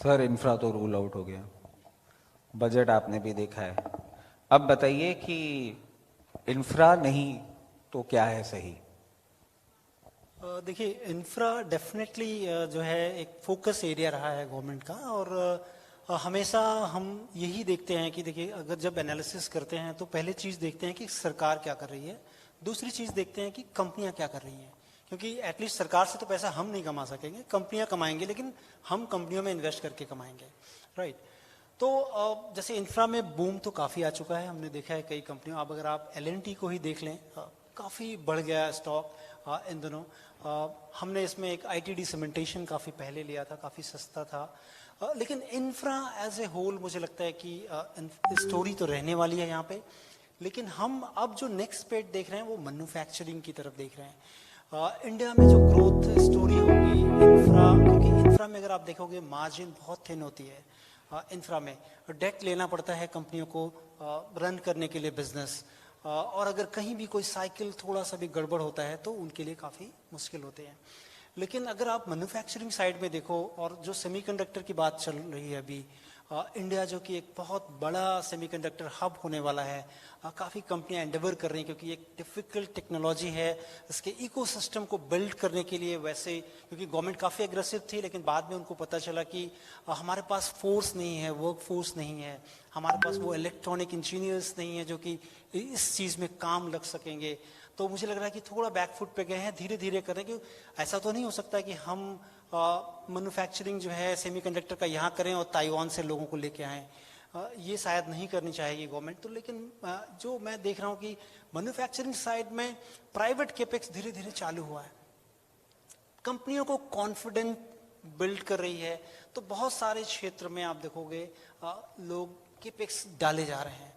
Sir infra तो rule out हो गया। बजट आपने भी देखा है। अब बताइए कि इंफ्रा नहीं तो क्या है सही। देखिए, इंफ्रा डेफिनेटली जो है एक फोकस एरिया रहा है गवर्नमेंट का। और हमेशा हम यही देखते हैं कि देखिए, अगर जब एनालिसिस करते हैं तो पहले चीज़ देखते हैं कि सरकार क्या कर रही है, दूसरी चीज़ देखते हैं कि कंपनियां क्या कर रही हैं। क्योंकि एटलीस्ट सरकार से तो पैसा हम नहीं कमा सकेंगे, कंपनियां कमाएंगे, लेकिन हम कंपनियों में इन्वेस्ट करके कमाएंगे, राइट। तो जैसे इंफ्रा में बूम तो काफ़ी आ चुका है, हमने देखा है कई कंपनियों। अब अगर आप L&T को ही देख लें, काफ़ी बढ़ गया है स्टॉक इन दोनों। हमने इसमें एक ITD सीमेंटेशन काफ़ी पहले लिया था, काफ़ी सस्ता था। लेकिन इंफ्रा एज ए होल मुझे लगता है कि स्टोरी तो रहने वाली है यहाँ पे। लेकिन हम अब जो नेक्स्ट पेज देख रहे हैं वो मैन्युफैक्चरिंग की तरफ देख रहे हैं। इंडिया में जो ग्रोथ स्टोरी होगी इंफ्रा, क्योंकि इंफ्रा में अगर आप देखोगे मार्जिन बहुत थिन होती है। इंफ्रा में डेट लेना पड़ता है कंपनियों को रन करने के लिए बिजनेस। और अगर कहीं भी कोई साइकिल थोड़ा सा भी गड़बड़ होता है तो उनके लिए काफ़ी मुश्किल होते हैं। लेकिन अगर आप मैन्युफैक्चरिंग साइड में देखो, और जो सेमीकंडक्टर की बात चल रही है अभी, इंडिया जो कि एक बहुत बड़ा सेमीकंडक्टर हब होने वाला है, काफ़ी कंपनियां एंडेवर कर रही हैं, क्योंकि एक डिफ़िकल्ट टेक्नोलॉजी है। इसके इकोसिस्टम को बिल्ड करने के लिए, वैसे क्योंकि गवर्नमेंट काफ़ी एग्रेसिव थी, लेकिन बाद में उनको पता चला कि हमारे पास फोर्स नहीं है, वर्क फोर्स नहीं है, हमारे पास वो इलेक्ट्रॉनिक इंजीनियर्स नहीं है जो कि इस चीज़ में काम लग सकेंगे। तो मुझे लग रहा है कि थोड़ा बैकफुट पे गए हैं, धीरे धीरे करें। कि ऐसा तो नहीं हो सकता कि हम मैन्युफैक्चरिंग जो है सेमीकंडक्टर का यहाँ करें और ताइवान से लोगों को लेके आएँ। ये शायद नहीं करनी चाहेगी गवर्नमेंट तो। लेकिन जो मैं देख रहा हूँ कि मैन्युफैक्चरिंग साइड में प्राइवेट केपेक्स धीरे धीरे चालू हुआ है, कंपनियों को कॉन्फिडेंट बिल्ड कर रही है। तो बहुत सारे क्षेत्र में आप देखोगे लोग केपेक्स डाले जा रहे हैं।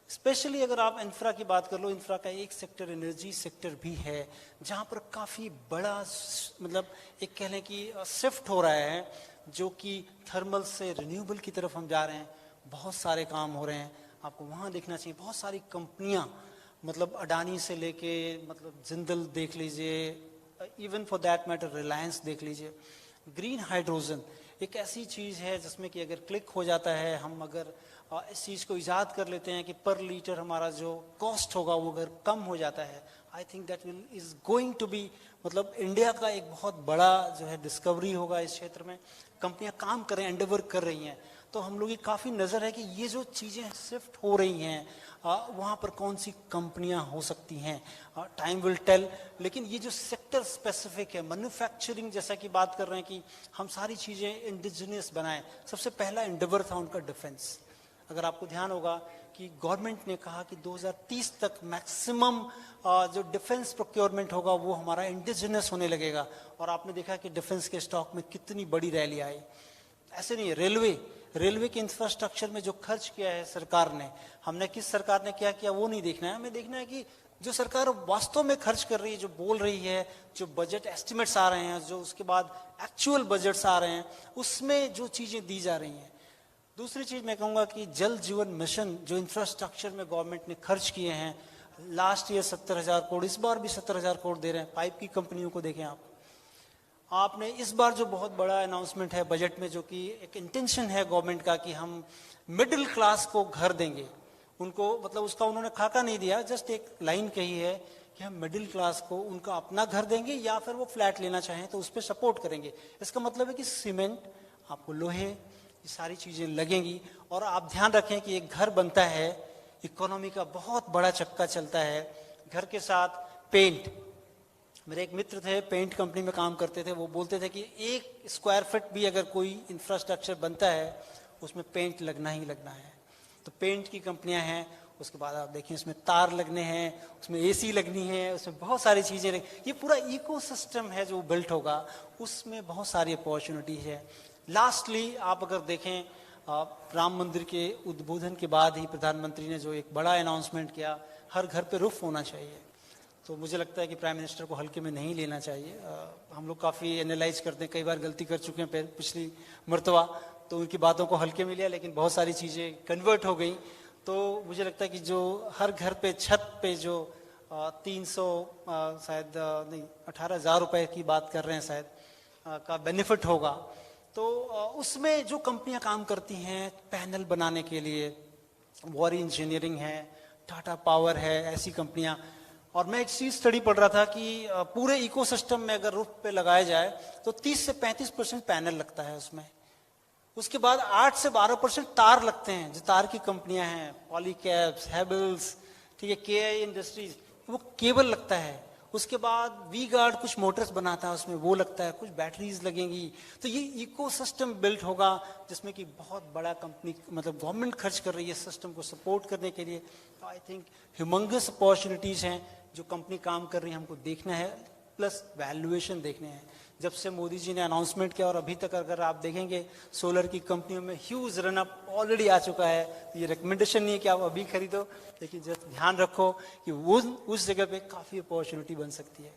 स्पेशली अगर आप इंफ्रा की बात कर लो, इंफ्रा का एक सेक्टर एनर्जी सेक्टर भी है, जहां पर काफ़ी बड़ा मतलब एक कह लें कि शिफ्ट हो रहा है, जो कि थर्मल से रिन्यूएबल की तरफ हम जा रहे हैं। बहुत सारे काम हो रहे हैं, आपको वहाँ देखना चाहिए। बहुत सारी कंपनियां, मतलब अडानी से लेके मतलब जिंदल देख लीजिए, even for that matter Reliance देख लीजिए। ग्रीन हाइड्रोजन एक ऐसी चीज़ है जिसमें कि अगर क्लिक हो जाता है, हम अगर इस चीज़ को ईजाद कर लेते हैं कि पर लीटर हमारा जो कॉस्ट होगा वो अगर कम हो जाता है, I think that will is going to be, मतलब इंडिया का एक बहुत बड़ा जो है डिस्कवरी होगा इस क्षेत्र में। कंपनियां काम कर रही हैं, एंडेवर कर रही हैं। तो हम लोग की काफ़ी नज़र है कि ये जो चीज़ें शिफ्ट हो रही हैं वहाँ पर कौन सी कंपनियां हो सकती हैं, टाइम विल टेल। लेकिन ये जो सेक्टर स्पेसिफिक है, मैन्युफैक्चरिंग जैसा कि बात कर रहे हैं कि हम सारी चीज़ें इंडिजिनियस बनाएं, सबसे पहला एंडेवर था उनका डिफेंस। अगर आपको ध्यान होगा कि गवर्नमेंट ने कहा कि 2030 तक मैक्सिमम जो डिफेंस प्रोक्योरमेंट होगा वो हमारा इंडिजिनियस होने लगेगा। और आपने देखा कि डिफेंस के स्टॉक में कितनी बड़ी रैली आई। ऐसे नहीं है, रेलवे के इंफ्रास्ट्रक्चर में जो खर्च किया है सरकार ने, हमने किस सरकार ने क्या किया वो नहीं देखना है, हमें देखना है कि जो सरकार वास्तव में खर्च कर रही है, जो बोल रही है, जो बजट एस्टिमेट्स आ रहे हैं, जो उसके बाद एक्चुअल बजट्स आ रहे हैं, उसमें जो चीजें दी जा रही हैं। दूसरी चीज मैं कहूंगा कि जल जीवन मिशन जो इंफ्रास्ट्रक्चर में गवर्नमेंट ने खर्च किए हैं, लास्ट ईयर 70,000 करोड़, इस बार भी 70,000 करोड़ दे रहे हैं। पाइप की कंपनियों को देखें आपने इस बार जो बहुत बड़ा अनाउंसमेंट है बजट में, जो कि एक इंटेंशन है गवर्नमेंट का कि हम मिडिल क्लास को घर देंगे उनको, मतलब उसका उन्होंने खाका नहीं दिया, जस्ट एक लाइन कही है कि हम मिडिल क्लास को उनका अपना घर देंगे, या फिर वो फ्लैट लेना चाहें तो उस पर सपोर्ट करेंगे। इसका मतलब है कि सीमेंट, आपको लोहे, ये सारी चीजें लगेंगी। और आप ध्यान रखें कि एक घर बनता है, इकोनॉमी का बहुत बड़ा चक्का चलता है। घर के साथ पेंट, मेरे एक मित्र थे पेंट कंपनी में काम करते थे, वो बोलते थे कि 1 स्क्वायर फीट भी अगर कोई इंफ्रास्ट्रक्चर बनता है उसमें पेंट लगना ही लगना है। तो पेंट की कंपनियां हैं, उसके बाद आप देखिए उसमें तार लगने हैं, उसमें AC लगनी है, उसमें बहुत सारी चीजें ये पूरा इकोसिस्टम है जो बिल्ट होगा, उसमें बहुत सारी अपॉर्चुनिटी है। लास्टली आप अगर देखें, राम मंदिर के उद्बोधन के बाद ही प्रधानमंत्री ने जो एक बड़ा अनाउंसमेंट किया, हर घर पे रूफ होना चाहिए। तो मुझे लगता है कि प्राइम मिनिस्टर को हल्के में नहीं लेना चाहिए। हम लोग काफ़ी एनालाइज करते हैं, कई बार गलती कर चुके हैं पिछली मर्तबा, तो उनकी बातों को हल्के में लिया, लेकिन बहुत सारी चीज़ें कन्वर्ट हो गई। तो मुझे लगता है कि जो हर घर पे छत पे जो 300 शायद नहीं 18,000 रुपए की बात कर रहे हैं शायद का बेनिफिट होगा, तो उसमें जो कंपनियां काम करती हैं पैनल बनाने के लिए, वॉर इंजीनियरिंग है, टाटा पावर है, ऐसी कंपनियां। और मैं एक चीज स्टडी पढ़ रहा था कि पूरे इकोसिस्टम में अगर रूफ पे लगाया जाए तो 30 से 35% पैनल लगता है उसमें। उसके बाद 8 से 12% तार लगते हैं, जो तार की कंपनियां हैं, पॉलीकैब्स, हैवेल्स, ठीक है, केआई इंडस्ट्रीज, वो केबल लगता है। उसके बाद वी गार्ड कुछ मोटर्स बनाता है उसमें, वो लगता है, कुछ बैटरीज लगेंगी। तो ये इकोसिस्टम बिल्ड होगा जिसमें कि बहुत बड़ा कंपनी, मतलब गवर्नमेंट खर्च कर रही है सिस्टम को सपोर्ट करने के लिए। तो आई थिंक ह्यूमंगस अपॉर्चुनिटीज हैं जो कंपनी काम कर रही है, हमको देखना है, प्लस वैल्यूएशन देखने हैं। जब से मोदी जी ने अनाउंसमेंट किया और अभी तक अगर आप देखेंगे सोलर की कंपनियों में ह्यूज रन अप ऑलरेडी आ चुका है। ये रिकमेंडेशन नहीं है कि आप अभी खरीदो, लेकिन जब ध्यान रखो कि वो उस जगह पे काफी अपॉर्चुनिटी बन सकती है।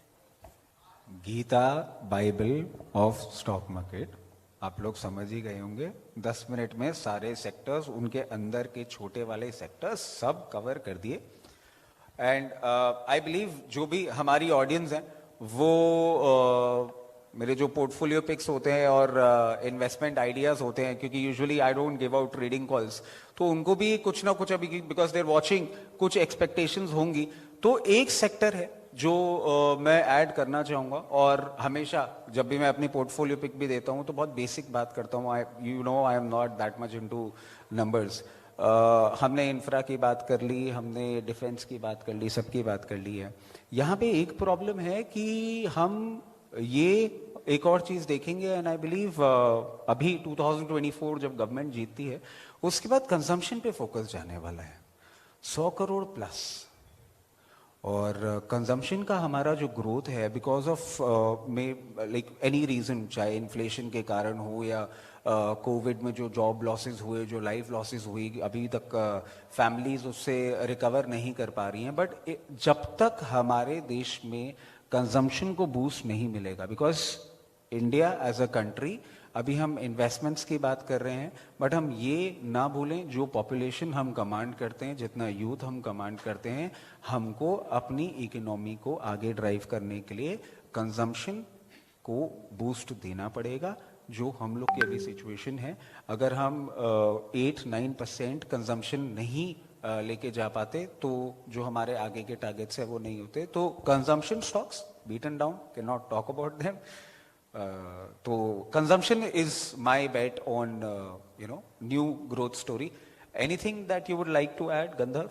Gita bible of stock market, आप लोग समझ ही गए होंगे। 10 मिनट में सारे सेक्टर्स, उनके अंदर के छोटे वाले सेक्टर्स सब कवर कर दिए। एंड आई बिलीव जो भी हमारी ऑडियंस है वो मेरे जो पोर्टफोलियो पिक्स होते हैं और इन्वेस्टमेंट आइडियाज होते हैं, क्योंकि usually I don't give out trading calls, तो उनको भी कुछ ना कुछ अभी, बिकॉज दे आर वॉचिंग, कुछ एक्सपेक्टेशंस होंगी। तो एक सेक्टर है जो मैं ऐड करना चाहूंगा, और हमेशा जब भी मैं अपनी पोर्टफोलियो पिक भी देता हूं तो बहुत बेसिक बात करता हूं। You know I am not that much into numbers. हमने इंफ्रा की बात कर ली, हमने डिफेंस की बात कर ली, सबकी बात कर ली है। यहाँ पे एक प्रॉब्लम है कि हम ये एक और चीज देखेंगे, एंड आई बिलीव अभी 2024 जब गवर्नमेंट जीतती है उसके बाद कंजम्पशन पे फोकस जाने वाला है 100 करोड़ प्लस। और कंजम्पशन का हमारा जो ग्रोथ है, because of like any reason, चाहे इन्फ्लेशन के कारण हो या कोविड में जो जॉब लॉसेस हुए, जो लाइफ लॉसेस हुई, अभी तक फैमिलीज उससे रिकवर नहीं कर पा रही हैं। बट जब तक हमारे देश में कंजम्पशन को बूस्ट नहीं मिलेगा, because India as a country, अभी हम इन्वेस्टमेंट्स की बात कर रहे हैं, बट हम ये ना भूलें जो पॉपुलेशन हम कमांड करते हैं, जितना यूथ हम कमांड करते हैं, हमको अपनी इकोनॉमी को आगे ड्राइव करने के लिए कंजम्पशन को बूस्ट देना पड़ेगा, जो हम लोग की अभी सिचुएशन है। अगर हम 8-9% कंजम्पशन नहीं लेके जा पाते तो जो हमारे आगे के टारगेट्स है वो नहीं होते। तो consumption stocks beaten down, can not talk about them. तो consumption is my bet on new growth story. Anything that you would like to add, Gandharva?